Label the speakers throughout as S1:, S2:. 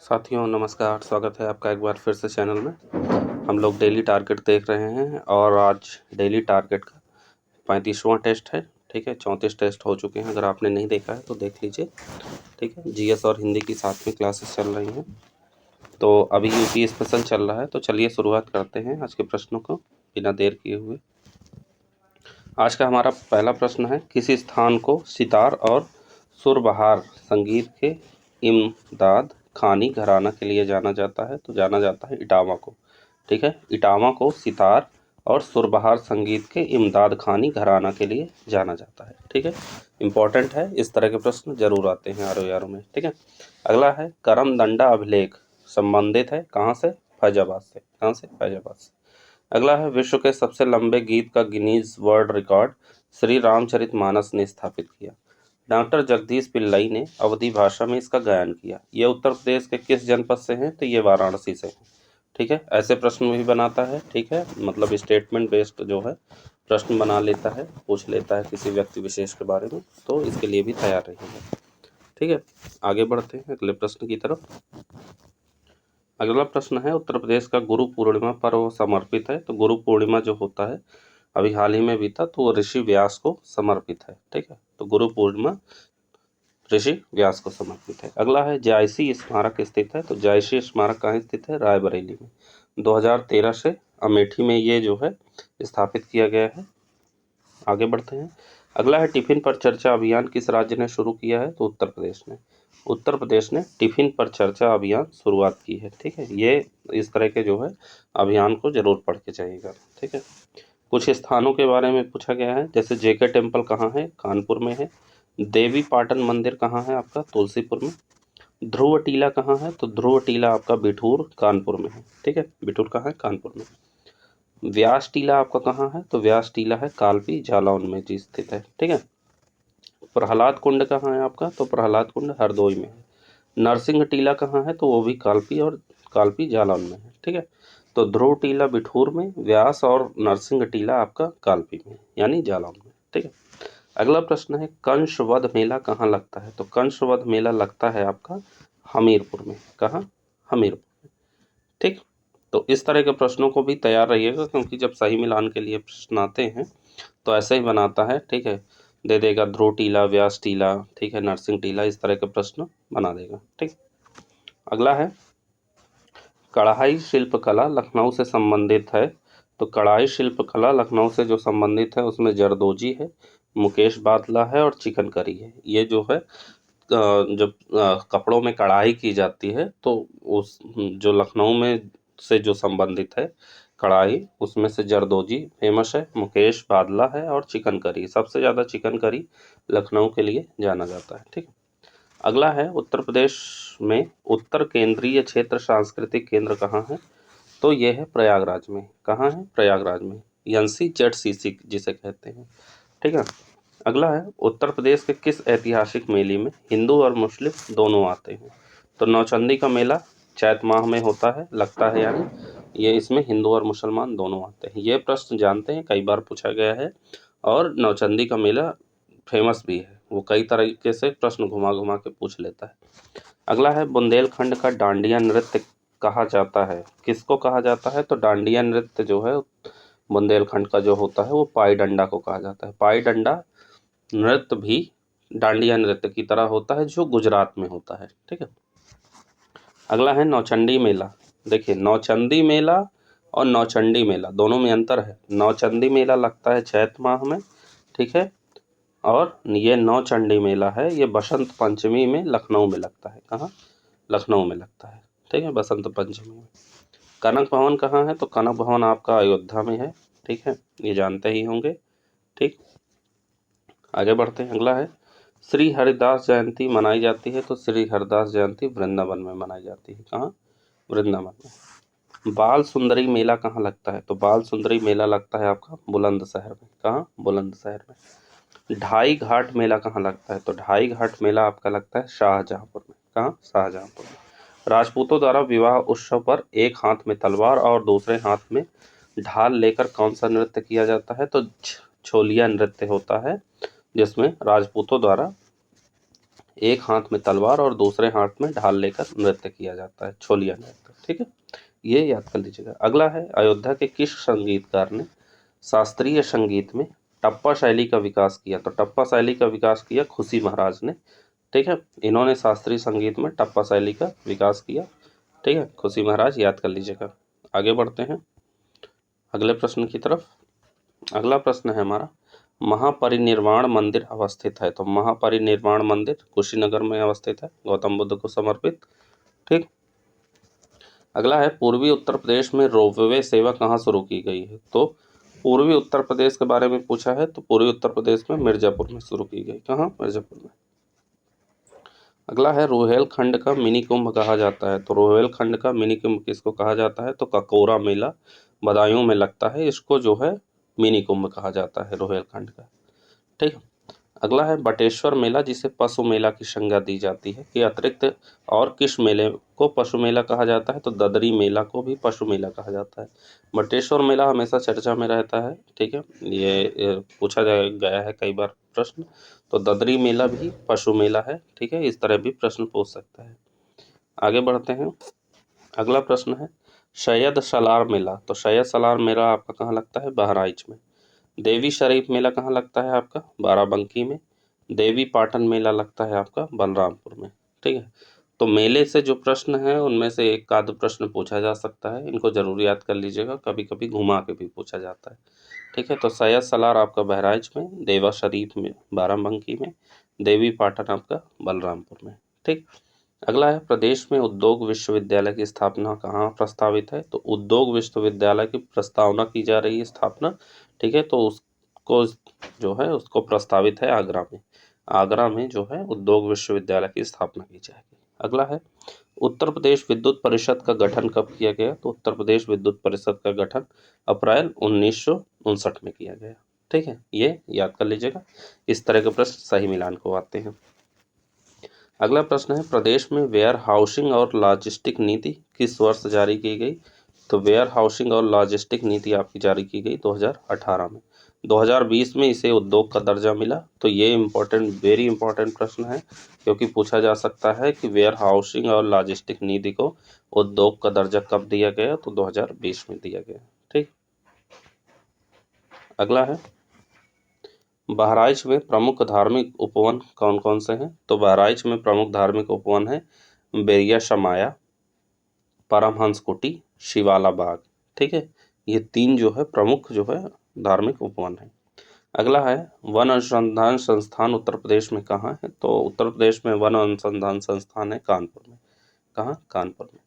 S1: साथियों नमस्कार, स्वागत है आपका एक बार फिर से चैनल में। हम लोग डेली टारगेट देख रहे हैं और आज डेली टारगेट का 35वां टेस्ट है। ठीक है, 34 टेस्ट हो चुके हैं। अगर आपने नहीं देखा है तो देख लीजिए। ठीक है, जीएस और हिंदी की साथ में क्लासेस चल रही हैं। तो अभी यूपी स्पेशल चल रहा है, तो चलिए शुरुआत करते हैं आज के प्रश्नों को बिना देर किए हुए। आज का हमारा पहला प्रश्न है, किसी स्थान को सितार और सुरबहार संगीत के इमदाद खानी घराना के लिए जाना जाता है, तो जाना जाता है इटावा को। ठीक है, इटावा को सितार और सुरबहार संगीत के इमदाद खानी घराना के लिए जाना जाता है। ठीक है, इंपॉर्टेंट है, इस तरह के प्रश्न जरूर आते हैं आर में। ठीक है, अगला है, करम दंडा अभिलेख संबंधित है कहाँ से? फैजाबाद से। कहाँ से? फैजाबाद से। अगला है, विश्व के सबसे लंबे गीत का Guinness world record Shri Ramcharitmanas ने स्थापित किया। डॉक्टर जगदीश पिल्लई ने अवधी भाषा में इसका गायन किया। ये उत्तर प्रदेश के किस जनपद से हैं? तो ये वाराणसी से हैं। ठीक है, ऐसे प्रश्न भी बनाता है। ठीक है, मतलब स्टेटमेंट बेस्ड जो है प्रश्न बना लेता है, पूछ लेता है किसी व्यक्ति विशेष के बारे में, तो इसके लिए भी तैयार रहिएगा। ठीक है, आगे बढ़ते हैं अगले प्रश्न की तरफ। अगला प्रश्न है, उत्तर प्रदेश का गुरु पूर्णिमा पर्व समर्पित है, तो गुरु पूर्णिमा जो होता है अभी हाल ही में बीता, तो वो ऋषि व्यास को समर्पित है। ठीक है, तो गुरु पूर्णिमा ऋषि व्यास को समर्पित है। अगला है, जायसी स्मारक स्थित है, तो जायसी स्मारक कहाँ स्थित है? रायबरेली में। 2013 से अमेठी में ये जो है स्थापित किया गया है। आगे बढ़ते हैं। अगला है, टिफिन पर चर्चा अभियान किस राज्य ने शुरू किया है? तो उत्तर प्रदेश ने। उत्तर प्रदेश ने टिफिन पर चर्चा अभियान शुरुआत की है। ठीक है, ये इस तरह के जो है अभियान को जरूर पढ़ के जाइएगा। ठीक है, कुछ स्थानों के बारे में पूछा गया है, जैसे जेके टेम्पल कहाँ है? कानपुर में है। देवी पाटन मंदिर कहाँ है आपका? तुलसीपुर में। ध्रुव टीला कहाँ है? तो ध्रुव टीला आपका बिठूर कानपुर में है। ठीक है, बिठूर कहाँ है? कानपुर में। व्यास टीला आपका कहाँ है? तो व्यास टीला है कालपी जालौन में जी स्थित है। ठीक है, प्रहलाद कुंड कहाँ है आपका? तो प्रहलाद कुंड हरदोई में है। नरसिंह टीला कहाँ है? तो वो भी कालपी और कालपी जालौन में है। ठीक है, तो ध्रुव टीला बिठूर में, व्यास और नरसिंह टीला आपका कालपी में यानी जालौन में। ठीक है, अगला प्रश्न है, कंस वध मेला कहाँ लगता है? तो कंस वध मेला लगता है आपका हमीरपुर में। कहाँ? हमीरपुर में। ठीक, तो इस तरह के प्रश्नों को भी तैयार रहिएगा, क्योंकि जब सही मिलान के लिए प्रश्न आते हैं तो ऐसे ही बनाता है। ठीक है, दे देगा ध्रुव टीला, व्यास टीला, ठीक है, नरसिंह टीला, इस तरह के प्रश्न बना देगा। ठीक, अगला है, कढ़ाई शिल्पकला लखनऊ से संबंधित है, तो कढ़ाई शिल्पकला लखनऊ से जो संबंधित है उसमें जरदोजी है, मुकेश बातला है और चिकनकारी है। ये जो है जब कपड़ों में कढ़ाई की जाती है तो उस जो लखनऊ में से जो संबंधित है कढ़ाई, उसमें से जरदोजी फेमस है, मुकेश बादला है और चिकनकारी। सबसे ज़्यादा चिकनकारी लखनऊ के लिए जाना जाता है। ठीक है, अगला है, उत्तर प्रदेश में उत्तर केंद्रीय क्षेत्र सांस्कृतिक केंद्र कहाँ है? तो ये है प्रयागराज में। कहाँ है? प्रयागराज में, NCZCC जिसे कहते हैं। ठीक है, अगला है, उत्तर प्रदेश के किस ऐतिहासिक मेले में हिंदू और मुस्लिम दोनों आते हैं? तो नौचंदी का मेला चैत माह में होता है, लगता है, यानी ये इसमें हिंदू और मुसलमान दोनों आते हैं। ये प्रश्न जानते हैं, कई बार पूछा गया है, और नौचंदी का मेला फेमस भी है, वो कई तरीके से प्रश्न घुमा घुमा के पूछ लेता है। अगला है, बुंदेलखंड का डांडिया नृत्य कहा जाता है, किसको कहा जाता है? तो डांडिया नृत्य जो है बुंदेलखंड का जो होता है वो पाई डंडा को कहा जाता है। पाई डंडा नृत्य भी डांडिया नृत्य की तरह होता है, जो गुजरात में होता है। ठीक है, अगला है, नौचंडी मेला। देखिए, नौचंदी मेला और नौचंडी मेला दोनों में अंतर है। नौचंदी मेला लगता है चैत माह में, ठीक है, और ये नौचंडी मेला है, ये बसंत पंचमी में लखनऊ में लगता है। कहाँ? लखनऊ में लगता है। ठीक है, बसंत पंचमी में। कनक भवन कहाँ है? तो कनक भवन आपका अयोध्या में है। ठीक है, ये जानते ही होंगे। ठीक, आगे बढ़ते हैं। अगला है, श्री हरिदास जयंती मनाई जाती है, तो श्री हरिदास जयंती वृंदावन में मनाई जाती है। कहाँ? वृंदावन में। बाल सुंदरी मेला कहाँ लगता है? तो बाल सुंदरी मेला लगता है आपका बुलंदशहर में। कहाँ? बुलंदशहर में। ढाई घाट मेला कहाँ लगता है? तो ढाई घाट मेला आपका लगता है शाहजहांपुर में। कहाँ? शाहजहांपुर में। राजपूतों द्वारा विवाह उत्सव पर एक हाथ में तलवार और दूसरे हाथ में ढाल लेकर कौन सा नृत्य किया जाता है? तो छोलिया नृत्य होता है, जिसमें राजपूतों द्वारा एक हाथ में तलवार और दूसरे हाथ में ढाल लेकर नृत्य किया जाता है, छोलिया नृत्य। ठीक है, ये याद कर लीजिएगा। अगला है, अयोध्या के किस संगीतकार ने शास्त्रीय संगीत में टप्पा शैली का विकास किया? तो टप्पा शैली का विकास किया खुशी महाराज ने। ठीक है, इन्होंने शास्त्रीय संगीत में टप्पा शैली का विकास किया। ठीक है, खुशी महाराज, याद कर लीजिएगा। आगे बढ़ते हैं अगले प्रश्न की तरफ। अगला प्रश्न है हमारा, महापरिनिर्वाण मंदिर अवस्थित है? तो महापरिनिर्वाण मंदिर कुशीनगर में अवस्थित है, गौतम बुद्ध को समर्पित। ठीक, अगला है, पूर्वी उत्तर प्रदेश में रोपवे सेवा कहाँ शुरू की गई है? तो पूर्वी उत्तर प्रदेश के बारे में पूछा है, तो पूर्वी उत्तर प्रदेश में मिर्जापुर में शुरू की गई। कहाँ? मिर्जापुर में। अगला है, रोहेलखंड का मिनी कुंभ कहा जाता है? तो रोहेलखंड का मिनी कुंभ किसको कहा जाता है? तो ककोरा मेला बदायूं में लगता है, इसको जो है मिनी कुंभ कहा जाता है रोहेलखंड का। ठीक, अगला है, बटेश्वर मेला जिसे पशु मेला की संज्ञा दी जाती है के अतिरिक्त और किस मेले को पशु मेला कहा जाता है? तो ददरी मेला को भी पशु मेला कहा जाता है। बटेश्वर मेला हमेशा चर्चा में रहता है। ठीक है, ये पूछा गया है कई बार प्रश्न। तो ददरी मेला भी पशु मेला है। ठीक है, इस तरह भी प्रश्न पूछ सकता है। आगे बढ़ते हैं, अगला प्रश्न है, सैयद सलार मेला। तो सैयद सलार मेला आपका कहाँ लगता है? बहराइच में। देवी शरीफ मेला कहाँ लगता है आपका? बाराबंकी में। देवी पाटन मेला लगता है आपका बलरामपुर में। ठीक है, तो मेले से जो प्रश्न है उनमें से एक आध प्रश्न पूछा जा सकता है, इनको जरूर याद कर लीजिएगा, कभी कभी घुमा के भी पूछा जाता है। ठीक है, तो सैयद सलार आपका बहराइच में, देवा शरीफ में बाराबंकी में, देवी पाटन आपका बलरामपुर में। ठीक, अगला है, प्रदेश में उद्योग विश्वविद्यालय की स्थापना कहाँ प्रस्तावित है? तो उद्योग विश्वविद्यालय की प्रस्तावना की जा रही है, स्थापना। ठीक है, तो उसको जो है उसको प्रस्तावित है आगरा में। आगरा में जो है उद्योग विश्वविद्यालय की स्थापना की जाएगी। अगला है, उत्तर प्रदेश विद्युत परिषद का गठन कब किया गया? तो उत्तर प्रदेश विद्युत परिषद का गठन अप्रैल 1959 में किया गया। ठीक है, ये याद कर लीजिएगा। इस तरह के प्रश्न सही मिलान को आते हैं। अगला प्रश्न है, प्रदेश में वेयर हाउसिंग और लॉजिस्टिक नीति किस वर्ष जारी की गई? तो वेयर हाउसिंग और लॉजिस्टिक नीति आपकी जारी की गई 2018 में। 2020 में इसे उद्योग का दर्जा मिला। तो ये इम्पोर्टेंट, वेरी इंपॉर्टेंट प्रश्न है, क्योंकि पूछा जा सकता है कि वेयर हाउसिंग और लॉजिस्टिक नीति को उद्योग का दर्जा कब दिया गया? तो 2020 में दिया गया। ठीक, अगला है, बहराइच में प्रमुख धार्मिक उपवन कौन कौन से हैं? तो बहराइच में प्रमुख धार्मिक उपवन है बेरिया शमाया, परमहंस कुटी, शिवाला बाग। ठीक है, ये तीन जो है प्रमुख जो है धार्मिक उपवन है। अगला है, वन अनुसंधान संस्थान उत्तर प्रदेश में कहाँ है? तो उत्तर प्रदेश में वन अनुसंधान संस्थान है कानपुर में। कहाँ? कानपुर में।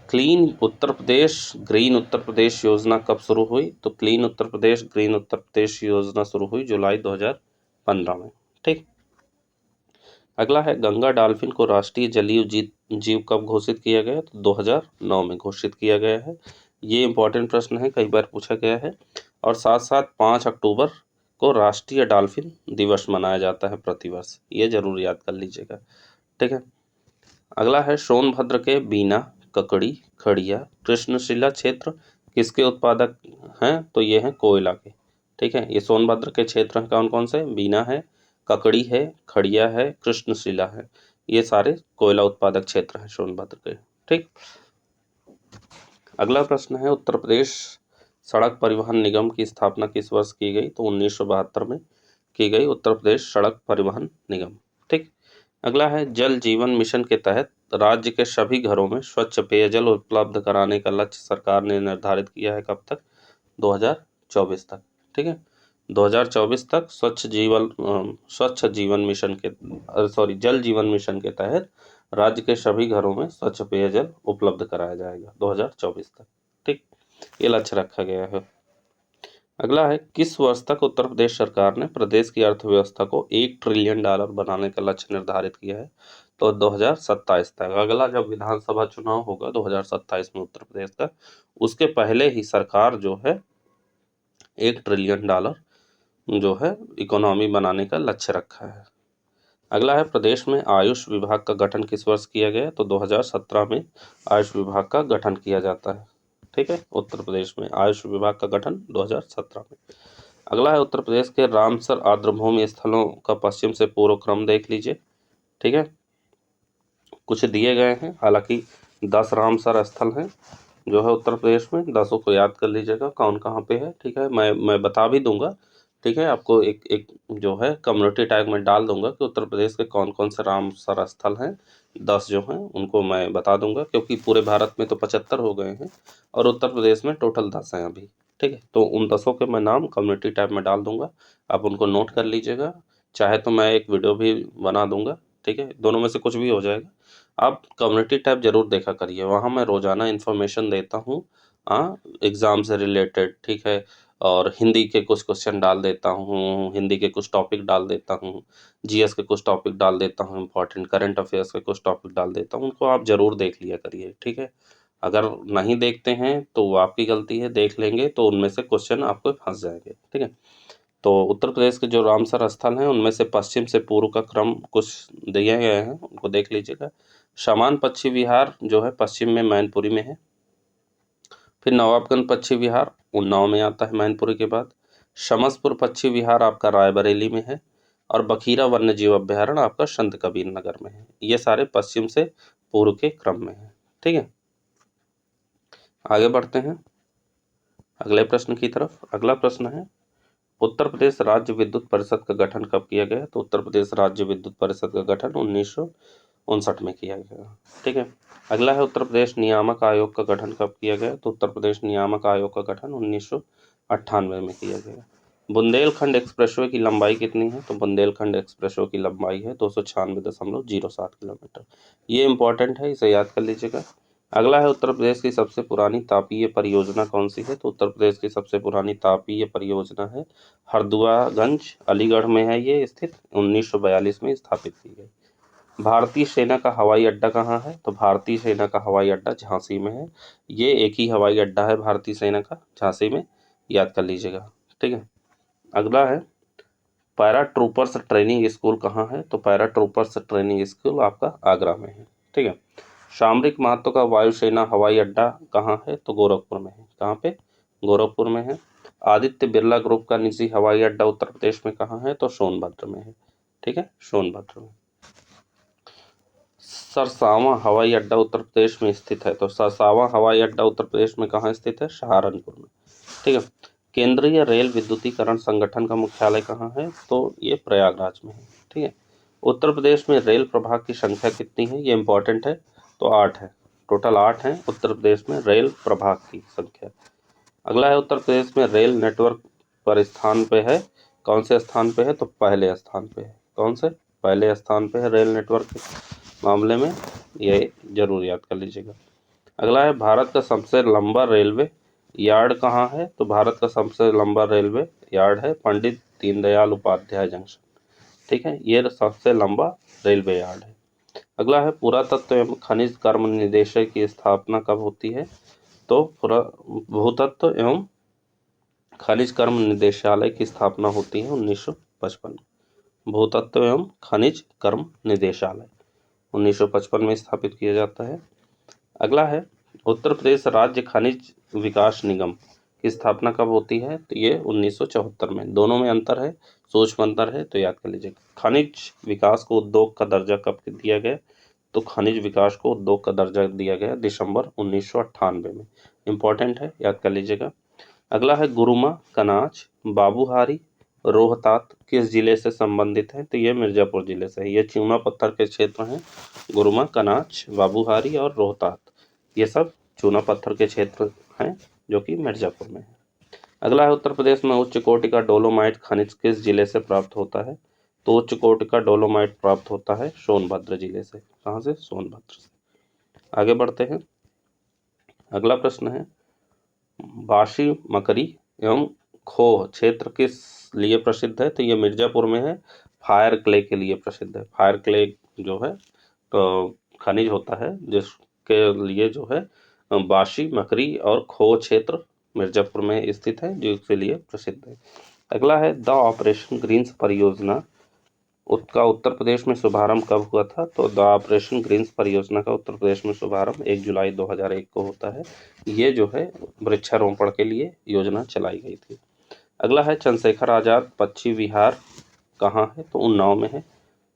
S1: क्लीन उत्तर प्रदेश ग्रीन उत्तर प्रदेश योजना कब शुरू हुई? तो क्लीन उत्तर प्रदेश ग्रीन उत्तर प्रदेश योजना शुरू हुई जुलाई 2015 में। ठीक, अगला है, गंगा डॉल्फिन को राष्ट्रीय जलीय जीव कब घोषित किया गया? तो 2009 में घोषित किया गया है। ये इंपॉर्टेंट प्रश्न है, कई बार पूछा गया है। और साथ साथ 5 अक्टूबर को राष्ट्रीय डॉल्फिन दिवस मनाया जाता है प्रतिवर्ष, ये जरूर याद कर लीजिएगा। ठीक है, अगला है, सोनभद्र के बीना, ककड़ी, खड़िया, कृष्णशिला क्षेत्र किसके उत्पादक हैं? तो ये हैं कोयला के। ठीक है, ये सोनभद्र के क्षेत्र हैं कौन कौन से? बीना है, ककड़ी है, खड़िया है, कृष्णशिला है। ये सारे कोयला उत्पादक क्षेत्र हैं सोनभद्र के। ठीक, अगला प्रश्न है, उत्तर प्रदेश सड़क परिवहन निगम की स्थापना किस वर्ष की गई? तो 1972 में की गई, उत्तर प्रदेश सड़क परिवहन निगम। ठीक, अगला है, जल जीवन मिशन के तहत राज्य के सभी घरों में स्वच्छ पेयजल उपलब्ध कराने का लक्ष्य सरकार ने निर्धारित किया है कब तक? 2024 तक। ठीक है, 2024 तक स्वच्छ जीवन मिशन के जल जीवन मिशन के तहत राज्य के सभी घरों में स्वच्छ पेयजल उपलब्ध कराया जाएगा 2024 तक। ठीक, ये लक्ष्य रखा गया है। अगला है, किस वर्ष तक उत्तर प्रदेश सरकार ने प्रदेश की अर्थव्यवस्था को $1 ट्रिलियन बनाने का लक्ष्य निर्धारित किया है? तो 2027 तक। अगला जब विधानसभा चुनाव होगा 2027 में उत्तर प्रदेश का, उसके पहले ही सरकार जो है $1 ट्रिलियन जो है इकोनॉमी बनाने का लक्ष्य रखा है। अगला है, प्रदेश में आयुष विभाग का गठन किस वर्ष किया गया? तो 2017 में आयुष विभाग का गठन किया जाता है। ठीक है, उत्तर प्रदेश में आयुष विभाग का गठन 2017 में। अगला है, उत्तर प्रदेश के रामसर आर्द्रभूमि स्थलों का पश्चिम से पूर्व क्रम देख लीजिए। ठीक है, कुछ दिए गए हैं, हालांकि 10 रामसर स्थल हैं जो है उत्तर प्रदेश में। 10 को याद कर लीजिएगा कौन कहाँ पे है। ठीक है, मैं बता भी दूंगा। ठीक है, आपको एक एक जो है कम्युनिटी टैग में डाल दूंगा कि उत्तर प्रदेश के कौन कौन से रामसर स्थल हैं। 10 जो हैं उनको मैं बता दूंगा, क्योंकि पूरे भारत में तो 75 हो गए हैं और उत्तर प्रदेश में टोटल 10 हैं अभी। ठीक है, तो उन 10 के मैं नाम कम्युनिटी टैब में डाल दूंगा, आप उनको नोट कर लीजिएगा। चाहे तो मैं एक वीडियो भी बना दूंगा। ठीक है, दोनों में से कुछ भी हो जाएगा। आप कम्युनिटी टैब जरूर देखा करिए, वहाँ मैं रोजाना इन्फॉर्मेशन देता हूँ एग्ज़ाम से रिलेटेड। ठीक है, और हिंदी के कुछ क्वेश्चन डाल देता हूँ, हिंदी के कुछ टॉपिक डाल देता हूँ, जीएस के कुछ टॉपिक डाल देता हूँ, इंपॉर्टेंट करंट अफेयर्स के कुछ टॉपिक डाल देता हूँ, उनको आप ज़रूर देख लिया करिए। ठीक है, अगर नहीं देखते हैं तो वो आपकी गलती है, देख लेंगे तो उनमें से क्वेश्चन आपको फंस जाएंगे। ठीक है, तो उत्तर प्रदेश के जो रामसर स्थल हैं उनमें से पश्चिम से पूर्व का क्रम कुछ दिए गए हैं, उनको देख लीजिएगा। समान पक्षी विहार जो है पश्चिम में मैनपुरी में है। फिर नवाबगंज पक्षी विहार उन्नाव में आता है मैनपुरी के बाद। शमसपुर पक्षी विहार आपका रायबरेली में है। और बखीरा वन्य जीव अभ्यारण्य आपका संत कबीर नगर में है। ये सारे पश्चिम से पूर्व के क्रम में है। ठीक है, आगे बढ़ते हैं अगले प्रश्न की तरफ। अगला प्रश्न है, उत्तर प्रदेश राज्य विद्युत परिषद का गठन कब किया गया? तो उत्तर प्रदेश राज्य विद्युत परिषद का गठन 1959 में किया गया। ठीक है, अगला है, उत्तर प्रदेश नियामक आयोग का गठन कब किया गया? तो उत्तर प्रदेश नियामक आयोग का गठन 1998 में किया गया। बुंदेलखंड एक्सप्रेसवे की लंबाई कितनी है? तो बुंदेलखंड एक्सप्रेसवे की लंबाई है 296.07 किलोमीटर। ये इंपॉर्टेंट है, इसे याद कर लीजिएगा। अगला है, उत्तर प्रदेश की सबसे पुरानी तापीय परियोजना कौन सी है? तो उत्तर प्रदेश की सबसे पुरानी तापीय परियोजना है हरदुआगंज, अलीगढ़ में है ये स्थित, 1942 में स्थापित की गई। भारतीय सेना का हवाई अड्डा कहाँ है? तो भारतीय सेना का हवाई अड्डा झांसी में है। ये एक ही हवाई अड्डा है भारतीय सेना का, झांसी में, याद कर लीजिएगा। ठीक है, अगला है, पैरा ट्रूपर्स ट्रेनिंग स्कूल कहाँ है? तो पैरा ट्रूपर्स ट्रेनिंग स्कूल आपका आगरा में है। ठीक है, सामरिक महत्व का वायुसेना हवाई अड्डा कहाँ है? तो गोरखपुर में है। कहाँ पे? गोरखपुर में है। आदित्य बिरला ग्रुप का निजी हवाई अड्डा उत्तर प्रदेश में कहाँ है? तो सोनभद्र में है। ठीक है, सोनभद्र में। सरसावा हवाई अड्डा उत्तर प्रदेश में स्थित है। तो सरसावा हवाई अड्डा उत्तर प्रदेश में कहाँ स्थित है? सहारनपुर में। ठीक है, केंद्रीय रेल विद्युतीकरण संगठन का मुख्यालय कहाँ है? तो ये प्रयागराज में है। ठीक है, उत्तर प्रदेश में रेल प्रभाग की संख्या कितनी है? ये इंपॉर्टेंट है। तो 8 है, टोटल 8 है उत्तर प्रदेश में रेल प्रभाग की संख्या। अगला है, उत्तर प्रदेश में रेल नेटवर्क पर स्थान पे है, कौन से स्थान पे है? तो पहले स्थान पे है। कौन से? पहले स्थान पे है रेल नेटवर्क के मामले में, ये जरूर याद कर लीजिएगा। अगला है, भारत का सबसे लंबा रेलवे यार्ड कहाँ है? तो भारत का सबसे लंबा रेलवे यार्ड है पंडित दीनदयाल उपाध्याय जंक्शन। ठीक है, ये सबसे लंबा रेलवे यार्ड है। अगला है, पुरातत्व एवं खनिज कर्म निदेशालय की स्थापना कब होती है? तो भूतत्व एवं खनिज कर्म निदेशालय की स्थापना होती है 1955। भूतत्व एवं खनिज कर्म निदेशालय 1955 में स्थापित किया जाता है। अगला है, उत्तर प्रदेश राज्य खनिज विकास निगम की स्थापना कब होती है? तो ये 1974 में। दोनों में अंतर है, सूक्ष्म अंतर है, तो याद कर लीजिए। खनिज विकास को उद्योग का दर्जा कब दिया गया? तो खनिज विकास को उद्योग का दर्जा दिया गया दिसंबर 1998 में। इंपॉर्टेंट है, याद कर लीजिएगा। अगला है, गुरुमा, कनाच, बाबूहारी, रोहतात किस जिले से संबंधित है? तो ये मिर्जापुर जिले से है। ये चूना पत्थर के क्षेत्र हैं, गुरुमा, कनाच, बाबूहारी और रोहतात, ये सब चूना पत्थर के क्षेत्र हैं जो कि मिर्जापुर में है। अगला है, उत्तर प्रदेश में उच्च कोटि का डोलोमाइट खनिज किस जिले से प्राप्त होता है? तो उच्च कोटि का डोलोमाइट प्राप्त होता है सोनभद्र जिले से। कहाँ से? सोनभद्र से। आगे बढ़ते हैं, अगला प्रश्न है, बाशी मकरी एवं खोह क्षेत्र किस लिए प्रसिद्ध है? तो ये मिर्जापुर में है, फायर क्ले के लिए प्रसिद्ध है। फायर क्ले जो है तो खनिज होता है जिसके लिए जो है बाशी, मकरी और खोह क्षेत्र मिर्जापुर में स्थित है, जो इसके लिए प्रसिद्ध है। अगला है, द ऑपरेशन ग्रीन्स परियोजना उसका उत्तर प्रदेश में शुभारंभ कब हुआ था? तो द ऑपरेशन ग्रीन्स परियोजना का उत्तर प्रदेश में शुभारंभ 1 जुलाई 2001 को होता है। ये जो है वृक्षारोपण के लिए योजना चलाई गई थी। अगला है, चंद्रशेखर आजाद पक्षी विहार कहाँ है? तो उन्नाव में है।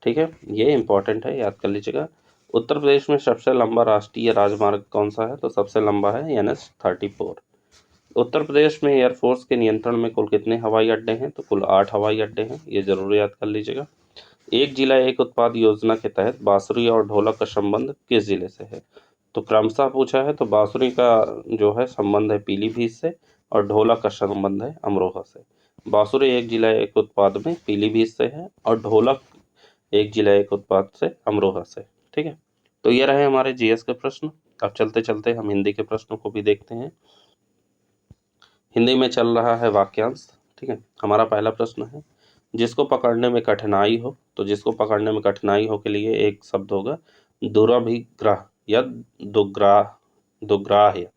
S1: ठीक है, ये इंपॉर्टेंट है, याद कर लीजिएगा। उत्तर प्रदेश में सबसे लंबा राष्ट्रीय राजमार्ग कौन सा है? तो सबसे लंबा है NH-34। उत्तर प्रदेश में एयरफोर्स के नियंत्रण में कुल कितने हवाई अड्डे हैं? तो कुल 8 हवाई अड्डे हैं, ये जरूर याद कर लीजिएगा। एक जिला एक उत्पाद योजना के तहत बांसुरी और ढोलक का संबंध किस जिले से है? तो क्रमशः पूछा है, तो बांसुरी का जो है संबंध है पीलीभीत से और ढोलक का संबंध है अमरोहा से। बांसुरी एक जिला एक उत्पाद में पीलीभीत से है और ढोलक एक जिला एक उत्पाद से अमरोहा से। ठीक है, तो ये रहे हमारे जीएस के प्रश्न। अब चलते चलते हम हिंदी के प्रश्नों को भी देखते हैं। हिंदी में चल रहा है वाक्यांश। ठीक है, हमारा पहला प्रश्न है, जिसको पकड़ने में कठिनाई हो, तो जिसको पकड़ने में कठिनाई हो के लिए एक शब्द होगा दुराभिग्रह या दुग्राह्य।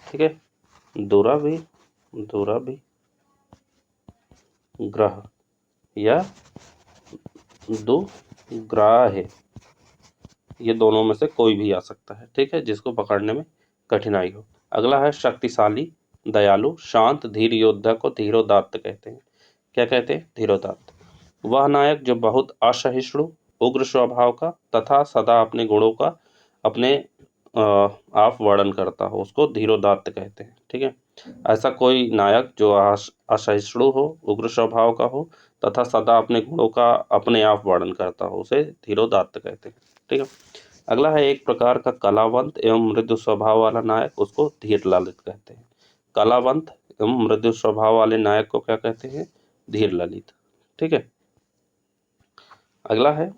S1: ठीक है, दुराभिग्रह या दुग्राह्य, ये दोनों में से कोई भी आ सकता है। ठीक है, जिसको पकड़ने में कठिनाई हो। अगला है शक्तिशाली, दयालु, शांत, धीर योद्धा को धीरोदात्त कहते हैं। क्या कहते हैं? धीरोदात्त। वह नायक जो बहुत असहिष्णु, उग्र स्वभाव का तथा सदा अपने गुणों का अपने आप वर्णन करता हो, उसको धीरोदात्त कहते हैं। ठीक है, ऐसा कोई नायक जो असहिष्णु हो, उग्र स्वभाव का हो तथा सदा अपने गुणों का अपने आप वर्णन करता हो, उसे धीरोदात्त कहते हैं। ठीक है, अगला है एक प्रकार का कलावंत एवं मृदु स्वभाव वाला नायक, उसको धीर ललित कहते हैं। कलावंत एवं मृदु स्वभाव वाले नायक को क्या कहते हैं? धीर ललित। ठीक है, अगला है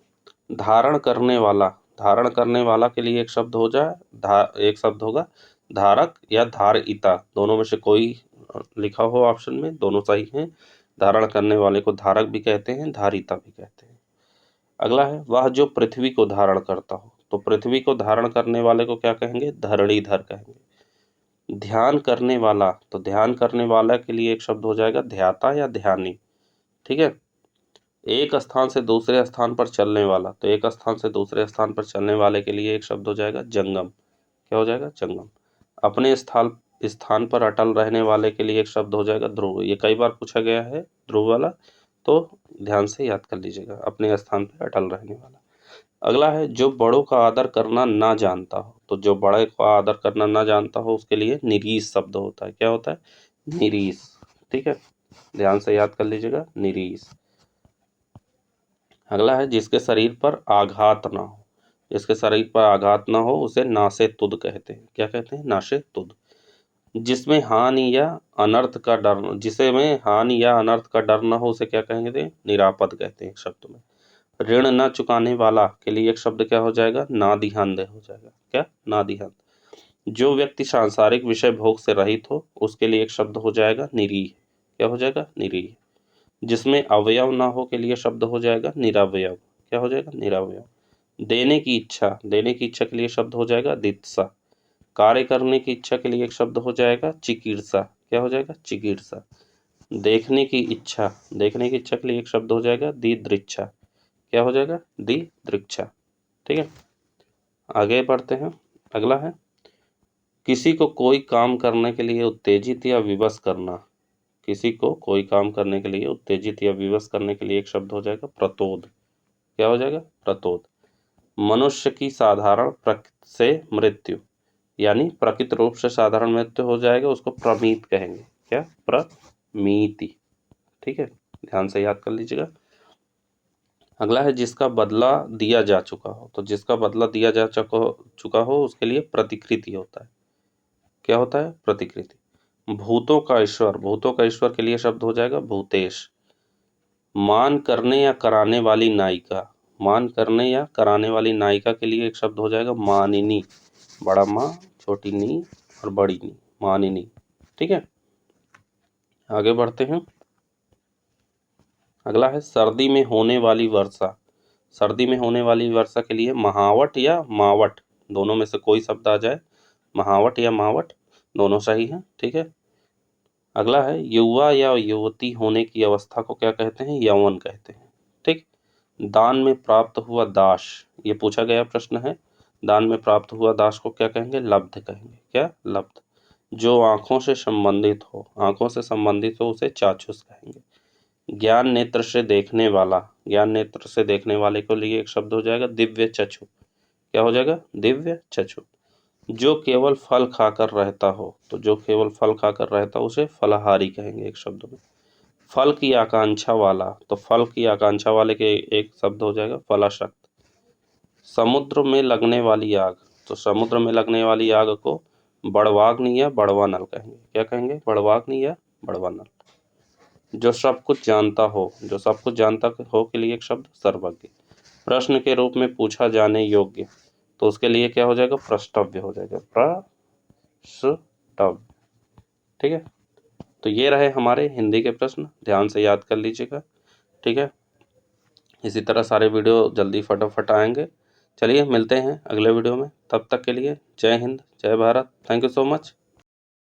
S1: धारण करने वाला। धारण करने वाला के लिए एक शब्द हो जाए, एक शब्द होगा धारक या धारिता, दोनों में से कोई लिखा हो ऑप्शन में, दोनों सही हैं। धारण करने वाले को धारक भी कहते हैं, धारिता भी कहते हैं। अगला है वह जो पृथ्वी को धारण करता हो, तो पृथ्वी को धारण करने वाले को क्या कहेंगे? धरणीधर कहेंगे। ध्यान करने वाला, तो ध्यान करने वाला के लिए एक शब्द हो जाएगा ध्याता या ध्यानी। ठीक है, एक स्थान से दूसरे स्थान पर चलने वाला, तो एक स्थान से दूसरे स्थान पर चलने वाले के लिए एक शब्द हो जाएगा जंगम। क्या हो जाएगा? जंगम। अपने स्थान पर अटल रहने वाले के लिए एक शब्द हो जाएगा ध्रुव। ये कई बार पूछा गया है ध्रुव वाला, तो ध्यान से याद कर लीजिएगा, अपने स्थान पर अटल रहने वाला। अगला है जो बड़ों का आदर करना ना जानता हो, तो जो बड़े का आदर करना ना जानता हो उसके लिए निरीश शब्द होता है। क्या होता है? निरीश। ठीक है, ध्यान से याद कर लीजिएगा, निरीश। अगला है जिसके शरीर पर आघात ना हो, जिसके शरीर पर आघात ना हो उसे नासे तुद कहते हैं। क्या कहते हैं? नासे तुद। जिसमें हानि या अनर्थ का डर, जिसे में हानि या अनर्थ का डर ना हो उसे क्या कहेंगे? निरापद कहते हैं एक शब्द में। ऋण न चुकाने वाला के लिए एक शब्द क्या हो जाएगा? नादिहंद हो जाएगा। क्या? नादिहंद। जो व्यक्ति सांसारिक विषय भोग से रहित हो उसके लिए एक शब्द हो जाएगा निरीह। क्या हो जाएगा? निरीह। जिसमें अवयव ना हो के लिए शब्द हो जाएगा निरवयव। क्या हो जाएगा? निरवयव। देने की इच्छा, देने की इच्छा के लिए शब्द हो जाएगा दित्सा। कार्य करने की इच्छा के लिए एक शब्द हो जाएगा चिकीर्षा। क्या हो जाएगा? चिकीर्षा। देखने की इच्छा, देखने की इच्छा के लिए एक शब्द हो जाएगा दिदृक्षा। क्या हो जाएगा? दिदृक्षा। ठीक है, आगे बढ़ते हैं। अगला है किसी को कोई काम करने के लिए उत्तेजित या विवश करना, किसी को कोई काम करने के लिए उत्तेजित या विवश करने के लिए एक शब्द हो जाएगा प्रतोद। क्या हो जाएगा? प्रतोद। मनुष्य की साधारण प्रकृति से मृत्यु, यानी प्रकृत रूप से साधारण मृत्यु हो जाएगा, उसको प्रमीत कहेंगे। क्या? प्रमीति। ठीक है, ध्यान से याद कर लीजिएगा। अगला है जिसका बदला दिया जा चुका हो, तो जिसका बदला दिया जा चुका हो उसके लिए प्रतिकृति होता है। क्या होता है? प्रतिकृति। भूतों का ईश्वर, भूतों का ईश्वर के लिए शब्द हो जाएगा भूतेश। मान करने या कराने वाली नायिका, मान करने या कराने वाली नायिका के लिए एक शब्द हो जाएगा मानिनी। बड़ा माँ, छोटी नी और बड़ी नी, मानिनी। ठीक है, आगे बढ़ते हैं। अगला है सर्दी में होने वाली वर्षा, सर्दी में होने वाली वर्षा के लिए महावट या मावट, दोनों में से कोई शब्द आ जाए, महावट या मावट, दोनों सही है। ठीक है, अगला है युवा या युवती होने की अवस्था को क्या कहते हैं? यौवन कहते हैं। ठीक, दान में प्राप्त हुआ दास, ये पूछा गया प्रश्न है। दान में प्राप्त हुआ दास को क्या कहेंगे? लब्ध कहेंगे। क्या? लब्ध। जो आंखों से संबंधित हो, आंखों से संबंधित हो उसे चाक्षुष कहेंगे। ज्ञान नेत्र से देखने वाला, ज्ञान नेत्र से देखने वाले को लिए एक शब्द हो जाएगा दिव्य चक्षु। क्या हो जाएगा? दिव्य चक्षु। जो केवल फल खाकर रहता हो, तो जो केवल फल खाकर रहता हो उसे फलाहारी कहेंगे एक शब्द में। फल की आकांक्षा वाला, तो फल की आकांक्षा वाले के एक शब्द हो जाएगा फलाशक्त। समुद्र में लगने वाली आग, तो समुद्र में लगने वाली आग को बड़वाग्नि या बड़वानल कहेंगे। क्या कहेंगे? बड़वाग्नि या बड़वानल। जो सब कुछ जानता हो, जो सब कुछ जानता हो के लिए एक शब्द सर्वज्ञ। प्रश्न के रूप में पूछा जाने योग्य, तो उसके लिए क्या हो जाएगा? प्रश्नव्य हो जाएगा, प्रश्नव्य। ठीक है, तो ये रहे हमारे हिंदी के प्रश्न, ध्यान से याद कर लीजिएगा। ठीक है, इसी तरह सारे वीडियो जल्दी फटाफट आएंगे। चलिए मिलते हैं अगले वीडियो में, तब तक के लिए जय हिंद, जय Bharat, thank you so much.